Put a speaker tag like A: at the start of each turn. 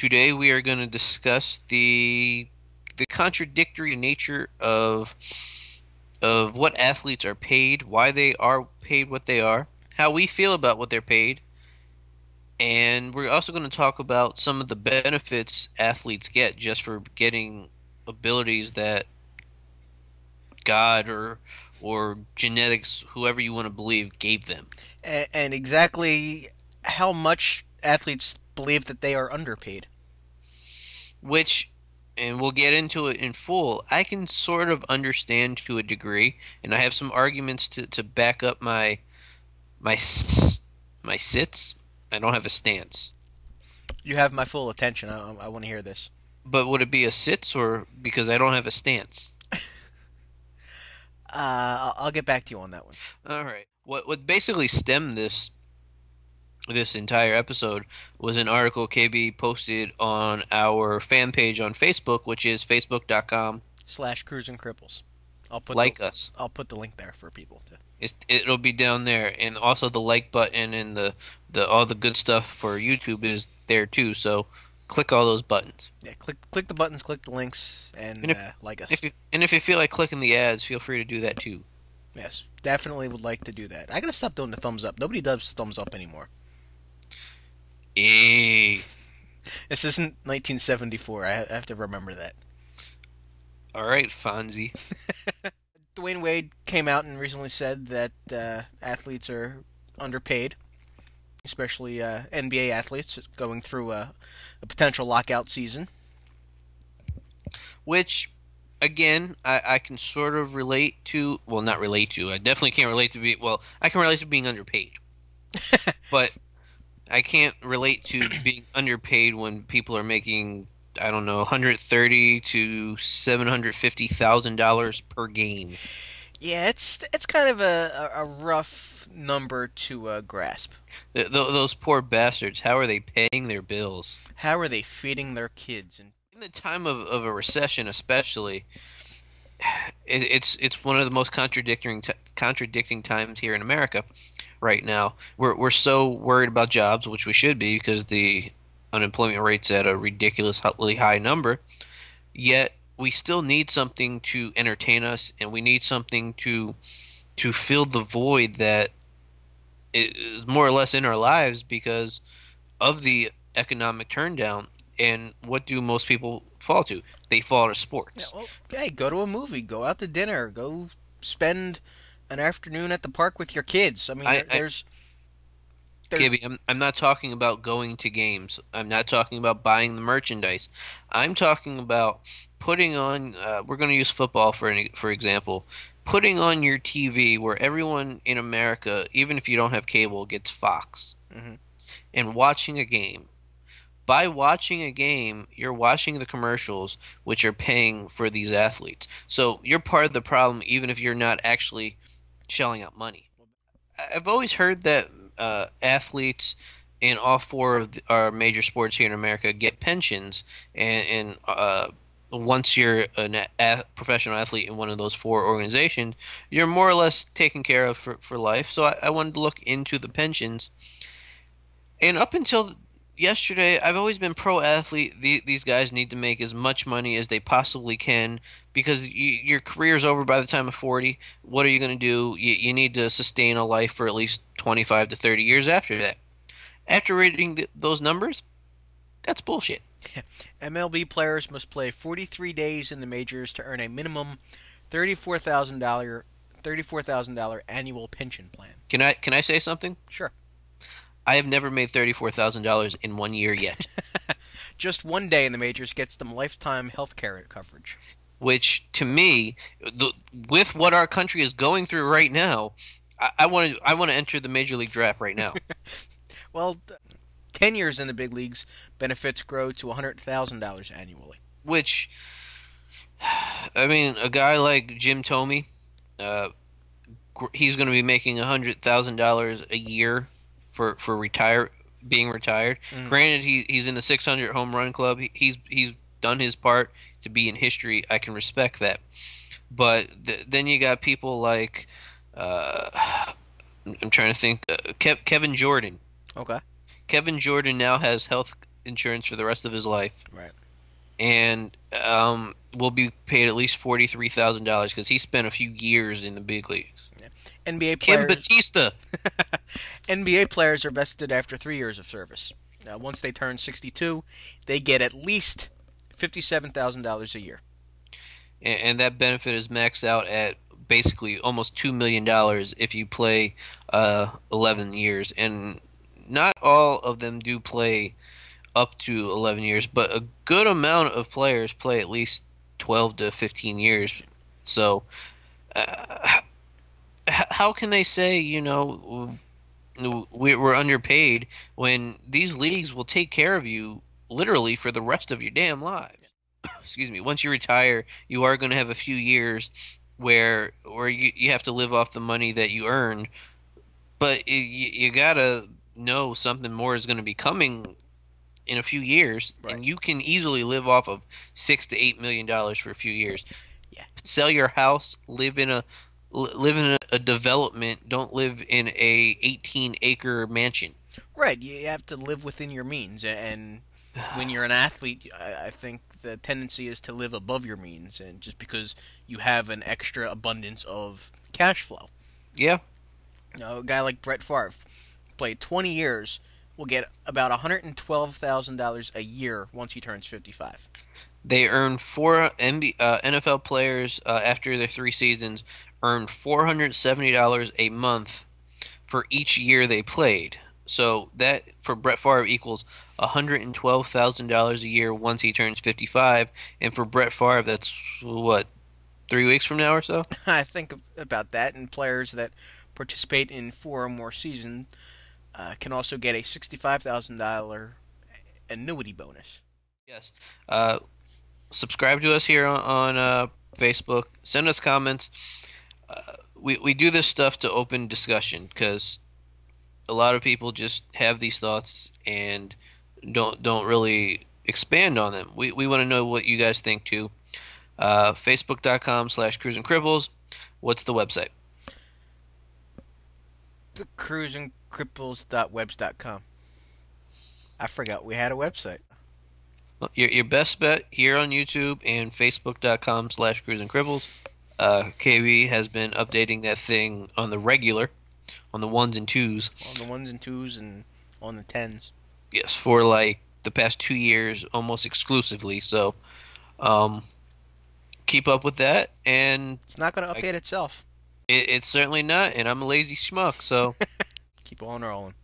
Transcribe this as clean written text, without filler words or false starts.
A: Today we are going to discuss the contradictory nature of what athletes are paid, why they are paid what they are, how we feel about what they're paid, and we're also going to talk about some of the benefits athletes get just for getting abilities that God or genetics, whoever you want to believe, gave them.
B: And exactly how much athletes believe that they are underpaid.
A: Which, and we'll get into it in full, I can sort of understand to a degree, and I have some arguments to back up my s- my sits. I don't have a stance.
B: You have my full attention. I want to hear this.
A: But would it be a sits or because I don't have a stance?
B: I'll get back to you on that one.
A: All right. What basically stemmed this entire episode was an article KB posted on our fan page on Facebook, which is facebook.com.
B: Slash Cruisin Cripples. I'll put the
A: Like us.
B: I'll put the link there for people to.
A: It'll be down there, and also the like button and the all the good stuff for YouTube is there too. So click all those buttons.
B: Yeah, click the buttons, click the links,
A: And
B: and like us.
A: if you feel like clicking the ads, feel free to do that too.
B: Yes, definitely would like to do that. I gotta stop doing the thumbs up. Nobody does thumbs up anymore.
A: Eh.
B: This isn't 1974. I have to remember that.
A: All right, Fonzie.
B: Dwayne Wade came out and recently said that athletes are underpaid, especially NBA athletes going through a potential lockout season.
A: Which, again, I can sort of relate to. Well, not relate to. I definitely can't relate to be. Well, I can relate to being underpaid, but I can't relate to being underpaid when people are making, I don't know, 130 to $750,000 per game.
B: Yeah, it's kind of a rough number to grasp.
A: Those poor bastards. How are they paying their bills?
B: How are they feeding their kids? And
A: In the time of a recession, especially, it's one of the most contradicting times here in America right now. We're so worried about jobs, which we should be because the unemployment rate's at a ridiculously high number. Yet we still need something to entertain us, and we need something to fill the void that is more or less in our lives because of the economic turndown. And what do most people fall to? They fall to
B: yeah,
A: sports.
B: well, hey, go to a movie, go out to dinner, go spend an afternoon at the park with your kids. I mean,
A: I, I
B: there's
A: Gibby, I'm not talking about going to games. I'm not talking about buying the merchandise. I'm talking about putting on. We're going to use football for example. Putting on your TV where everyone in America, even if you don't have cable, gets Fox
B: mhm.
A: and watching a game. By watching a game, you're watching the commercials, which are paying for these athletes. So you're part of the problem, even if you're not actually shelling out money. I've always heard that athletes in all four of our major sports here in America get pensions, and once you're a professional athlete in one of those four organizations, you're more or less taken care of for life. So I wanted to look into the pensions, and up until yesterday, I've always been pro athlete. These guys need to make as much money as they possibly can because your career's over by the time of 40. What are you going to do? You need to sustain a life for at least 25 to 30 years after that. After reading those numbers, that's bullshit.
B: MLB players must play 43 days in the majors to earn a minimum $34,000 annual pension plan.
A: Can I say something?
B: Sure.
A: I have never made $34,000 in 1 year yet,
B: Just one day in the majors gets them lifetime health care coverage.
A: which to me, with what our country is going through right now, I want to enter the major league draft right now.
B: Well, 10 years in the big leagues, benefits grow to $100,000 annually.
A: Which I mean, a guy like Jim Tomey, uh, he's going to be making $100,000 a year for being retired.
B: Mm.
A: Granted, he's in the 600 home run club. He's done his part to be in history. I can respect that. But then you got people like I'm trying to think. Kevin Jordan.
B: Okay.
A: Kevin Jordan now has insurance for the rest of his life,
B: Right.
A: and will be paid at least $43,000 because he spent a few years in the big leagues.
B: Yeah. NBA
A: Kim
B: players
A: Batista.
B: NBA players are vested after 3 years of service. Once they turn 62, they get at least $57,000 a year.
A: And that benefit is maxed out at basically almost $2 million if you play 11 years. And not all of them do play up to 11 years, but a good amount of players play at least 12 to 15 years. So, uh, how can they say, we're underpaid when these leagues will take care of you literally for the rest of your damn lives? Excuse me. Once you retire, you are going to have a few years where you have to live off the money that you earned, but you gotta know something more is going to be coming in a few years,
B: Right.
A: and you can easily live off of $6 to $8 million for a few years.
B: Yeah.
A: Sell your house, live in a development. Don't live in a 18-acre mansion.
B: Right. You have to live within your means, and when you're an athlete, I think the tendency is to live above your means, and just because you have an extra abundance of cash flow.
A: Yeah,
B: A guy like Brett Favre played 20 years will get about $112,000 a year once he turns 55.
A: they earn NFL players after their 3 seasons earn $470 a month for each year they played. So that for Brett Favre equals $112,000 a year once he turns 55, and for Brett Favre that's what, 3 weeks from now or so.
B: I think about that, and players that participate in four or more seasons can also get a $65,000 annuity bonus.
A: Yes. Subscribe to us here on Facebook. Send us comments. We do this stuff to open discussion because a lot of people just have these thoughts and don't really expand on them. We want to know what you guys think too. Facebook.com/Cruisin Cripples. What's the website?
B: The cruisincripples.webs.com. I forgot we had a website.
A: Well, your best bet here on YouTube and Facebook.com/Cruisin Cripples. KB has been updating that thing on the regular, on the ones and twos.
B: On the ones and twos and on the tens.
A: Yes, for like the past 2 years, almost exclusively. So, um, keep up with that, and
B: It's not going to update itself.
A: it's certainly not. And I'm a lazy schmuck, so
B: Keep on rolling.